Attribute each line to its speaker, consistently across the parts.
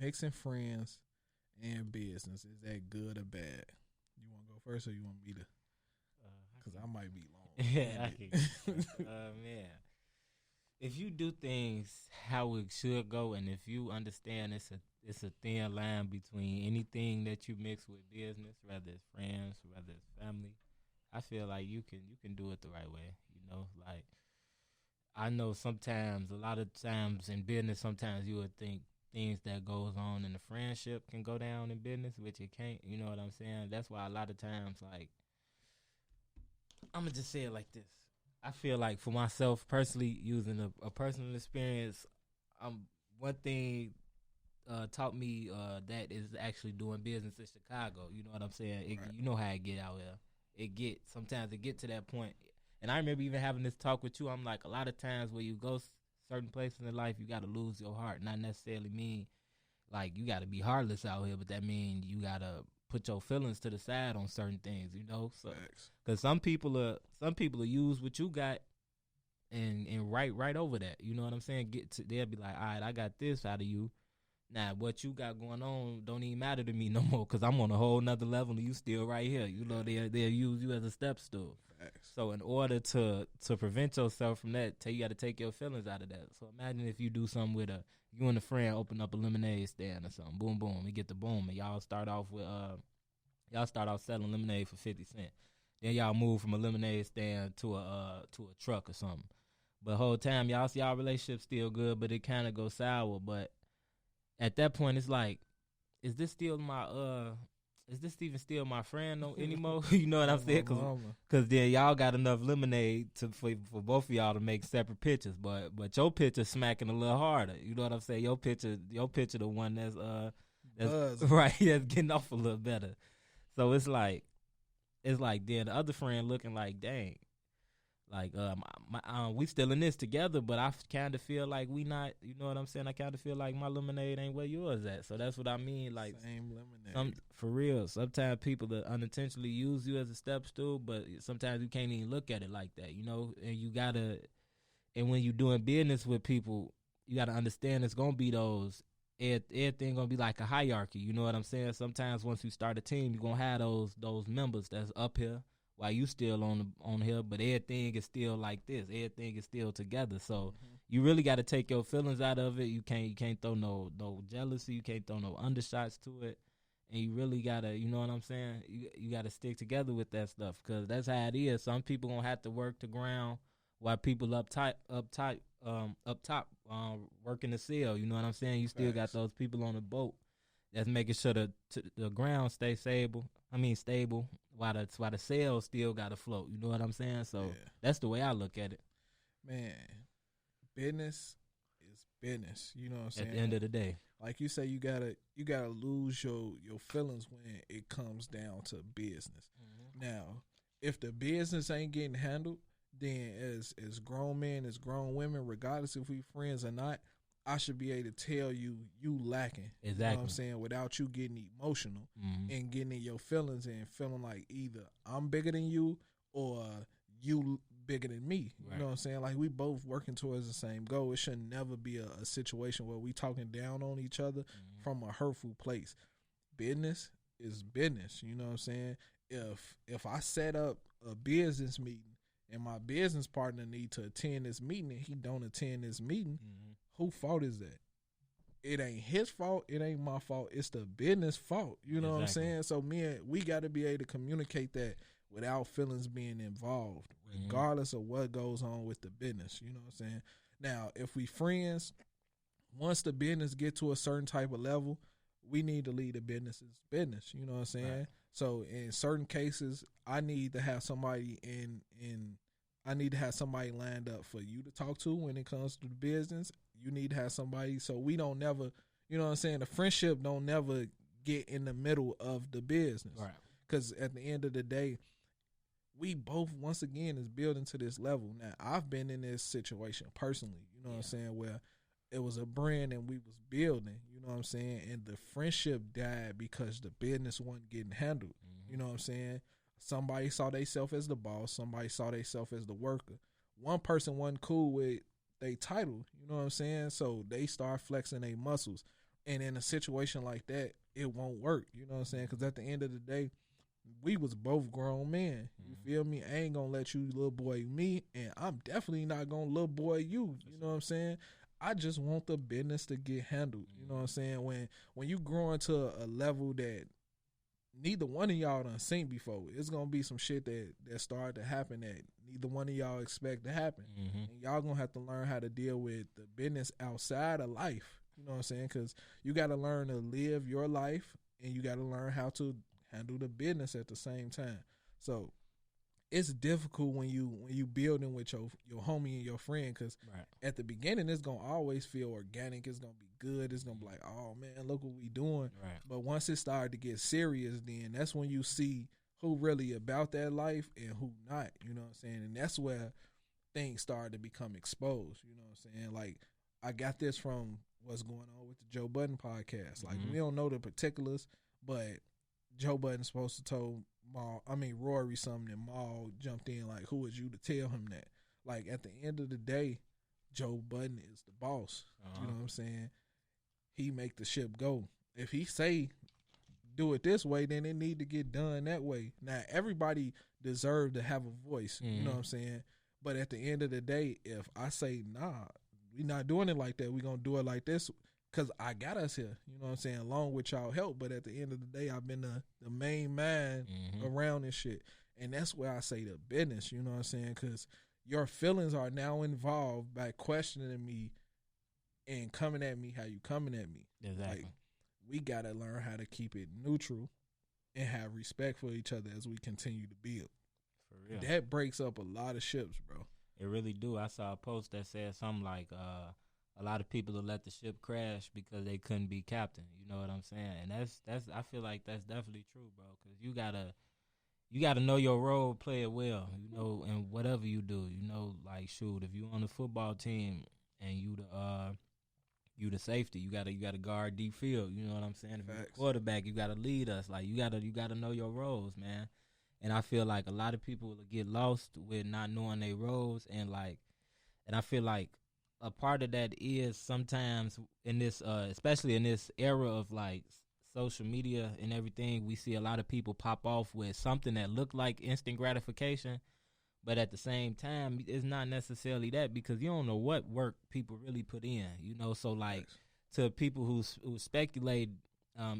Speaker 1: mixing friends and business, is that good or bad? You want to go first, or you want me to? Because I might be long.
Speaker 2: Yeah, I can. Man, if you do things how it should go, and if you understand it's a thin line between anything that you mix with business, whether it's friends, whether it's family, I feel like you can do it the right way. You know, like I know sometimes, a lot of times in business, sometimes you would think things that goes on in the friendship can go down in business, which it can't. You know what I'm saying? That's why a lot of times, like, I'm gonna just say it like this. I feel like for myself personally, using a personal experience, one thing taught me that is actually doing business in Chicago. You know what I'm saying?
Speaker 1: Right.
Speaker 2: You know how it get out here. Sometimes it get to that point. And I remember even having this talk with you. I'm like, a lot of times where you go certain places in life, you got to lose your heart. Not necessarily mean like you got to be heartless out here, but that means you got to put your feelings to the side on certain things. You know, so because some people will use what you got and right over that. You know what I'm saying? They'll be like, all right, I got this out of you. Now, what you got going on don't even matter to me no more because I'm on a whole nother level and you still right here. You know, they'll use you as a step stool.
Speaker 1: Facts.
Speaker 2: So in order to prevent yourself from that, you got to take your feelings out of that. So imagine if you do something with you and a friend open up a lemonade stand or something. Boom, boom. You get the boom. And y'all start off selling lemonade for 50 cents. Then y'all move from a lemonade stand to a truck or something. But the whole time y'all relationship still good, but it kind of goes sour. But at that point, it's like, is this even still my friend anymore? You know what I'm saying? Because then y'all got enough lemonade for both of y'all to make separate pictures. But your picture smacking a little harder. You know what I'm saying? Your picture the one that's right, that's getting off a little better. So it's like then the other friend looking like, dang. Like we still in this together, but I kind of feel like we not. You know what I'm saying? I kind of feel like my lemonade ain't where yours at. So that's what I mean. Like
Speaker 1: same lemonade.
Speaker 2: For real. Sometimes people that unintentionally use you as a step stool, but sometimes you can't even look at it like that. You know, and you gotta. And when you doing business with people, you gotta understand it's gonna be those. Everything gonna be like a hierarchy. You know what I'm saying? Sometimes once you start a team, you gonna have those members that's up here. While you still on here, but everything is still like this. Everything is still together. So you really got to take your feelings out of it. You can't throw no jealousy. You can't throw no undershots to it. And you really gotta, you know what I'm saying? You gotta stick together with that stuff because that's how it is. Some people gonna have to work the ground while people up top working the sail. You know what I'm saying? You still got those people on the boat that's making sure the ground stay stable. While the sails still got to float. You know what I'm saying? So that's the way I look at it.
Speaker 1: Man, business is business. You know what I'm saying?
Speaker 2: At the end of the day,
Speaker 1: like you say, you gotta lose your feelings when it comes down to business. Now, if the business ain't getting handled, then as grown men, as grown women, regardless if we friends or not, I should be able to tell you lacking.
Speaker 2: Exactly.
Speaker 1: You know what I'm saying? Without you getting emotional and getting in your feelings and feeling like either I'm bigger than you or you bigger than me. Right. You know what I'm saying? Like we both working towards the same goal. It should never be a situation where we talking down on each other from a hurtful place. Business is business. You know what I'm saying? If I set up a business meeting and my business partner need to attend this meeting and he don't attend this meeting, whose fault is that? It ain't his fault. It ain't my fault. It's the business fault. You know what I'm saying? So we got to be able to communicate that without feelings being involved, regardless of what goes on with the business. You know what I'm saying? Now, if we friends, once the business get to a certain type of level, we need to leave the business as business. You know what I'm saying? Right. So in certain cases, I need to have somebody I need to have somebody lined up for you to talk to when it comes to the business. You need to have somebody so we don't never, you know what I'm saying, the friendship don't never get in the middle of the business. Right. Because at the end of the day, we both, once again, is building to this level. Now, I've been in this situation personally, you know what I'm saying, where it was a brand and we was building, you know what I'm saying, and the friendship died because the business wasn't getting handled. You know what I'm saying? Somebody saw themselves as the boss. Somebody saw themselves as the worker. One person wasn't cool with their title. You know what I'm saying? So they start flexing their muscles. And in a situation like that, it won't work. You know what I'm saying? Because at the end of the day, we was both grown men. You feel me? I ain't gonna let you little boy me, and I'm definitely not gonna little boy you. You know what I'm saying? I just want the business to get handled. You know what I'm saying? When you grow into a level that neither one of y'all done seen before, it's gonna be some shit that started to happen that neither one of y'all expect to happen. And y'all gonna have to learn how to deal with the business outside of life. You know what I'm saying? Because you got to learn to live your life, and you got to learn how to handle the business at the same time. So it's difficult when you building with your homie and your friend, because at the beginning it's gonna always feel organic. It's gonna be good. It's gonna be like, oh man, look what we doing. But once it started to get serious, then that's when you see who really about that life and who not. You know what I'm saying? And that's where things started to become exposed. You know what I'm saying? Like, I got this from what's going on with the Joe Budden podcast. Like, we don't know the particulars, but Joe Budden's supposed to told Rory something, and Maul jumped in like, who was you to tell him that? Like, at the end of the day, Joe Budden is the boss. You know what I'm saying? He make the ship go. If he say do it this way, then it need to get done that way. Now, everybody deserve to have a voice. You know what I'm saying? But at the end of the day, if I say, nah, we not doing it like that, we gonna do it like this, because I got us here, you know what I'm saying, along with y'all help. But at the end of the day, I've been the main man around this shit. And that's where I say the business, you know what I'm saying, because your feelings are now involved by questioning me and coming at me how you coming at me.
Speaker 2: Exactly.
Speaker 1: Like, we got to learn how to keep it neutral and have respect for each other as we continue to build.
Speaker 2: For real.
Speaker 1: That breaks up a lot of ships, bro.
Speaker 2: It really do. I saw a post that said something like, a lot of people will let the ship crash because they couldn't be captain. You know what I'm saying? And that's I feel like that's definitely true, bro. Because you gotta know your role, play it well. You know, and whatever you do, you know, like, shoot, if you on the football team and you the safety, you gotta guard deep field. You know what I'm saying? If you're the quarterback, you gotta lead us. Like, you gotta know your roles, man. And I feel like a lot of people will get lost with not knowing their roles, and I feel like a part of that is sometimes in this, especially in this era of like social media and everything, we see a lot of people pop off with something that look like instant gratification, but at the same time, it's not necessarily that, because you don't know what work people really put in, you know. So like, to people who speculate,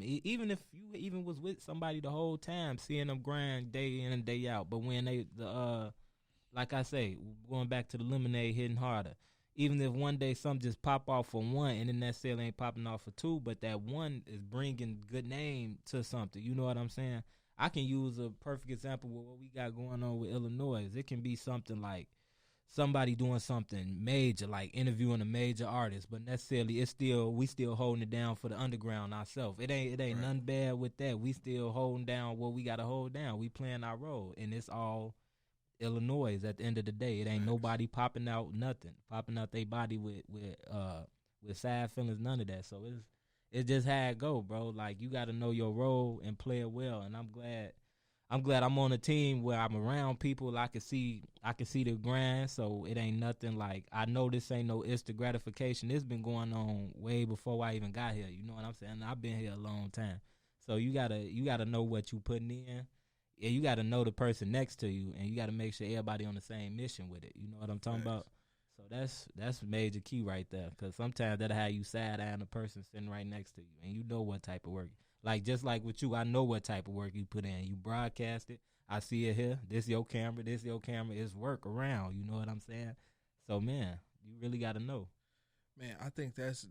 Speaker 2: even if you even was with somebody the whole time, seeing them grind day in and day out, but when like I say, going back to the lemonade hitting harder, even if one day something just pop off for one and then necessarily ain't popping off for two, but that one is bringing good name to something. You know what I'm saying? I can use a perfect example with what we got going on with iLLANOiZE. It can be something like somebody doing something major, like interviewing a major artist, but necessarily we still holding it down for the underground ourselves. It ain't nothing bad with that. We still holding down what we got to hold down. We playing our role, and it's all iLLANOiZE at the end of the day. It ain't nobody popping out their body with side feelings, none of that. So it's just how it go, bro. Like, you got to know your role and play it well. And I'm glad I'm on a team where I'm around people. I can see the grind. So it ain't nothing like, I know this ain't no instant gratification. It's been going on way before I even got here. You know what I'm saying? I've been here a long time. So you gotta know what you putting in. Yeah, you got to know the person next to you, and you got to make sure everybody on the same mission with it. You know what I'm talking about? So that's a major key right there, because sometimes that'll have you side-eyeing the person sitting right next to you, and you know what type of work. Like, just like with you, I know what type of work you put in. You broadcast it. I see it here. This your camera. It's work around. You know what I'm saying? So, man, you really got to know.
Speaker 1: Man, I think that's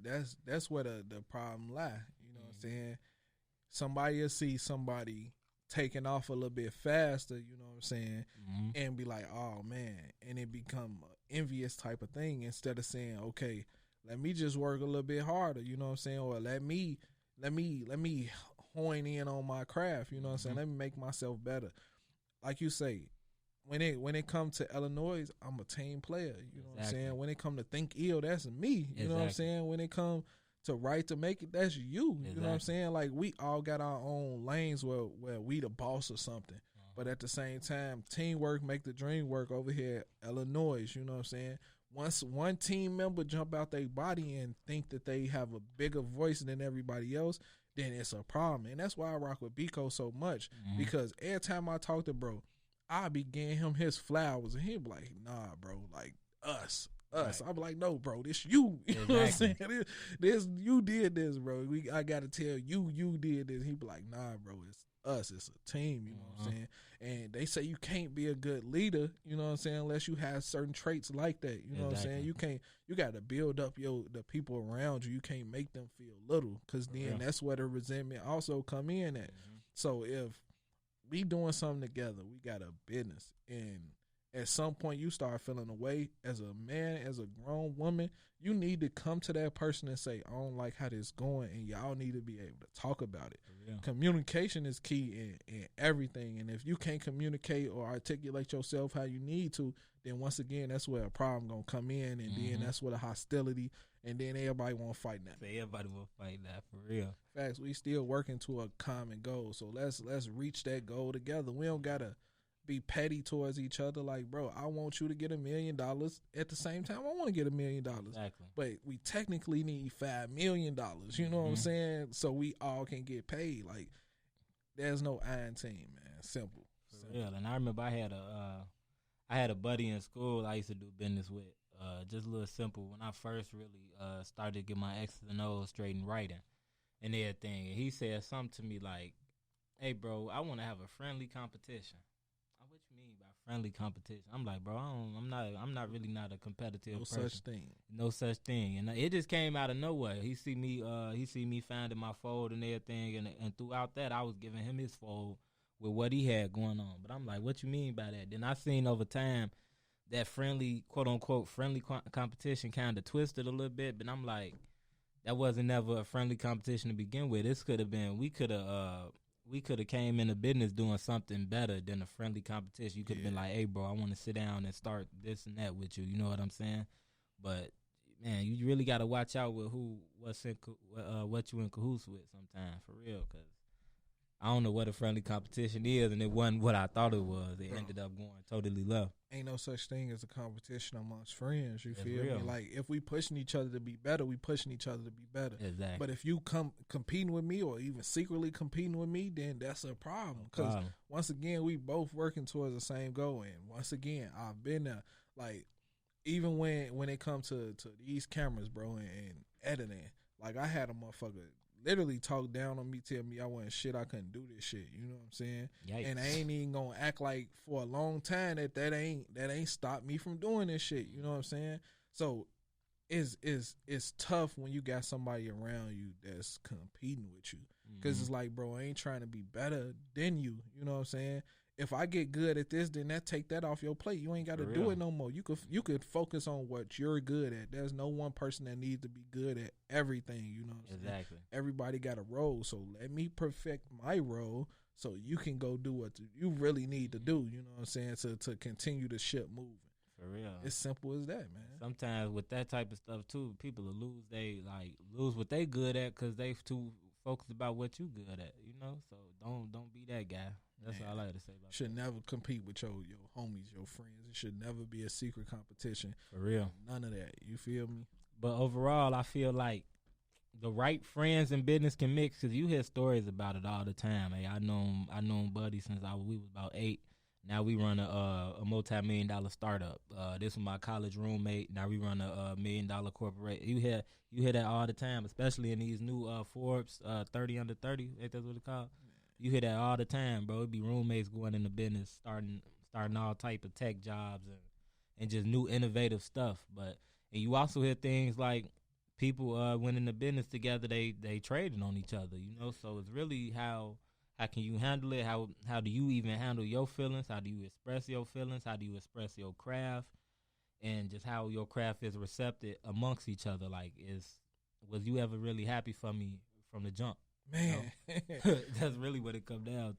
Speaker 1: where the problem lie. You know what I'm saying? Somebody will see somebody taking off a little bit faster, you know what I'm saying, and be like, oh man, and it become an envious type of thing, instead of saying, okay, let me just work a little bit harder, you know what I'm saying, or let me hone in on my craft, you know what I'm saying, let me make myself better. Like you say, when it comes to iLLANOiZE, I'm a team player, you know what I'm saying. When it come to Think Ill, that's me, you know what I'm saying. When it come to Right to Make It, that's you. You know what I'm saying? Like, we all got our own lanes where we the boss or something. But at the same time, teamwork make the dream work over here at iLLANOiZE, you know what I'm saying? once one team member jump out their body and think that they have a bigger voice than everybody else, then it's a problem. And that's why I rock with Biko so much, because every time I talk to bro, I be giving him his flowers, and he be like, nah, bro, like us. Right. I be like, no, bro, this you. You know what I'm saying? This you did this, bro. I gotta tell you did this. He be like, nah, bro, it's us. It's a team. You know what I'm saying? And they say you can't be a good leader. You know what I'm saying? Unless you have certain traits like that. You know what I'm saying? You got to build up the people around you. You can't make them feel little, because then that's where the resentment also come in at. So if we doing something together, we got a business, and at some point you start feeling away as a man, as a grown woman, you need to come to that person and say, I don't like how this going, and y'all need to be able to talk about it. Communication is key in everything, and if you can't communicate or articulate yourself how you need to, then once again, that's where a problem going to come in, and then that's where the hostility, and then everybody want to fight that.
Speaker 2: Everybody will fight that, for real.
Speaker 1: Facts, we still working to a common goal, so let's reach that goal together. We don't got to be petty towards each other. Like, bro, I want you to get $1 million. At the same time, I want to get $1 million.
Speaker 2: Exactly.
Speaker 1: But we technically need $5 million. You know what I'm saying? So we all can get paid. Like, there's no iron team, man. Simple.
Speaker 2: Real. And I remember I had a buddy in school I used to do business with. Just a little simple. When I first really started to get my X's and O's straight in writing and everything, and he said something to me like, "Hey, bro, I want to have a friendly competition." What you mean by friendly competition? I'm like, bro, I'm not really not a competitive person. No such thing. And it just came out of nowhere. He see me finding my fold and everything, and throughout that, I was giving him his fold with what he had going on. But I'm like, what you mean by that? Then I seen over time that friendly, quote unquote, friendly competition kind of twisted a little bit. But I'm like, that wasn't never a friendly competition to begin with. This could have been, we could have came into business doing something better than a friendly competition. You could have been like, hey, bro, I want to sit down and start this and that with you. You know what I'm saying? But, man, you really got to watch out with what you in cahoots with sometimes, for real, because I don't know what a friendly competition is, and it wasn't what I thought it was. It ended up going totally left.
Speaker 1: Ain't no such thing as a competition amongst friends. You feel me? Like, if we pushing each other to be better, we pushing each other to be better.
Speaker 2: Exactly.
Speaker 1: But if you come competing with me, or even secretly competing with me, then that's a problem. Because once again, we both working towards the same goal. And once again, I've been there. Like, even when it comes to these cameras, bro, and editing, like, I had a motherfucker literally talk down on me, tell me I wasn't shit, I couldn't do this shit. You know what I'm saying? Yikes. And I ain't even gonna act like for a long time that ain't stopped me from doing this shit. You know what I'm saying? So it's tough when you got somebody around you that's competing with you, because it's like, bro, I ain't trying to be better than you. You know what I'm saying? If I get good at this, then take that off your plate. You ain't got to do it no more. You could focus on what you're good at. There's no one person that needs to be good at everything. You know what I'm saying? Everybody got a role, so let me perfect my role so you can go do what you really need to do. You know what I'm saying? To continue the ship moving.
Speaker 2: For real.
Speaker 1: It's simple as that, man.
Speaker 2: Sometimes with that type of stuff too, people will lose what they good at because they too focused about what you good at. You know, so don't be that guy. That's all I like to say about that.
Speaker 1: Should never compete with your homies, your friends. It should never be a secret competition.
Speaker 2: For real.
Speaker 1: None of that. You feel me?
Speaker 2: But overall, I feel like the right friends and business can mix, because you hear stories about it all the time. Hey, I known Buddy since we was about 8. Now we run a multi-million-dollar startup. This was my college roommate. Now we run a $1 million corporation. You hear that all the time, especially in these new Forbes 30 under 30. Ain't that what it's called? You hear that all the time, bro. It be roommates going into business, starting all type of tech jobs and just new innovative stuff. And you also hear things like people went into business together. They traded on each other, you know. So it's really how can you handle it? How do you even handle your feelings? How do you express your feelings? How do you express your craft? And just how your craft is recepted amongst each other. Like, was you ever really happy for me from the jump?
Speaker 1: Man,
Speaker 2: that's really what it comes down